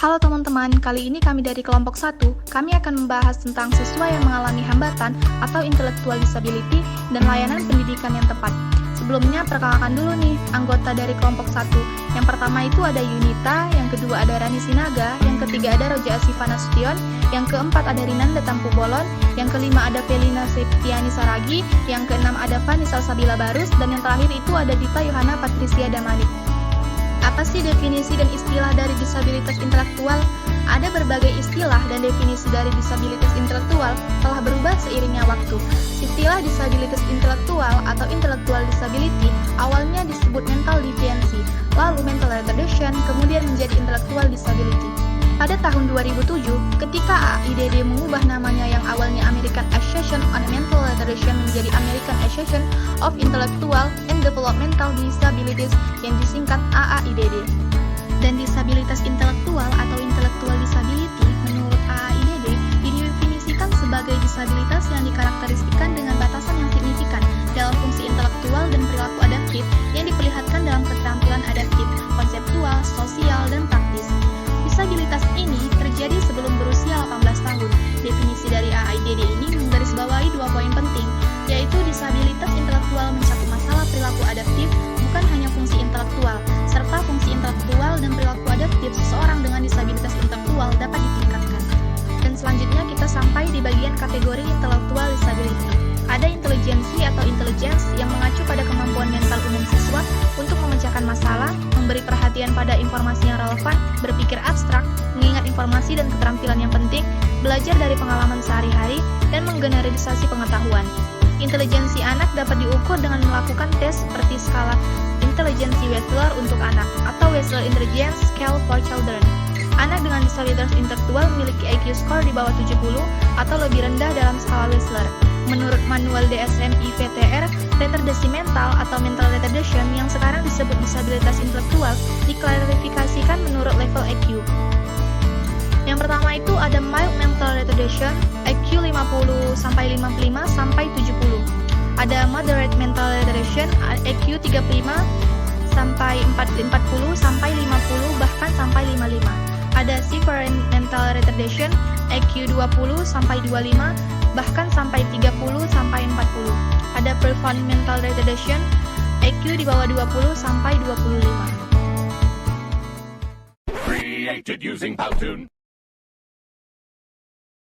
Halo teman-teman, kali ini kami dari kelompok 1, kami akan membahas tentang siswa yang mengalami hambatan atau intellectual disability dan layanan pendidikan yang tepat. Sebelumnya, perkenalkan dulu nih, anggota dari kelompok 1. Yang pertama itu ada Yunita, yang kedua ada Rani Sinaga, yang ketiga ada Roja Asifa Nasution, yang keempat ada Rinanda Tampu Bolon, yang kelima ada Felina Septiani Saragi, yang keenam ada Vanessa Sabila Barus, dan yang terakhir itu ada Dita Yohana Patricia Damalik. Apa sih definisi dan istilah dari disabilitas intelektual? Ada berbagai istilah dan definisi dari disabilitas intelektual telah berubah seiringnya waktu. Istilah disabilitas intelektual atau intellectual disability awalnya disebut mental deficiency, lalu mental retardation, kemudian menjadi intellectual disability. Pada tahun 2007, ketika AIDD mengubah namanya yang awalnya American Association on Mental Retardation menjadi American Association of Intellectual and Developmental Disabilities yang disingkat AAIDD. Dan disabilitas intelektual atau intellectual disability menurut AAIDD didefinisikan sebagai disabilitas yang dikarakteristikkan dengan batasan yang signifikan dalam fungsi intelektual dan perilaku adaptif yang diperlihatkan dalam keterampilan adaptif, konseptual, sosial, dan praktis. Disabilitas ini terjadi sebelum berusia 18 tahun. Definisi dari AAIDD ini menggarisbawahi 2 poin penting, yaitu disabilitas intelektual mencakup masalah perilaku adaptif, bukan hanya fungsi intelektual, serta fungsi intelektual dan perilaku adaptif seseorang dengan disabilitas intelektual dapat ditingkatkan. Dan selanjutnya kita sampai di bagian kategori intellectual disability. Ada intelijensi atau intelligence yang mengacu pada kemampuan mental umum siswa untuk memecahkan masalah, memberi perhatian pada informasi yang relevan, berpikir abstrak, mengingat informasi dan keterampilan yang penting, belajar dari pengalaman sehari-hari, dan menggeneralisasi pengetahuan. Intelijensi anak dapat diukur dengan melakukan tes seperti skala intelijensi Wechsler untuk anak atau Wechsler Intelligence Scale for Children. Anak dengan disabilitas intelektual memiliki IQ score di bawah 70 atau lebih rendah dalam skala Wechsler. Menurut manual DSM-I-VTR, retardasi mental atau mental retardation yang sekarang disebut disabilitas intelektual diklasifikasikan menurut level IQ. Yang pertama itu ada mild mental retardation, IQ 50 sampai 55 sampai 70. Ada moderate mental retardation, IQ 35 sampai 40 sampai 50 bahkan sampai 55. Ada severe mental retardation, IQ 20 sampai 25 bahkan sampai 30 sampai 40. Ada profound mental retardation, IQ di bawah 20 sampai 25. Created using Powtoon.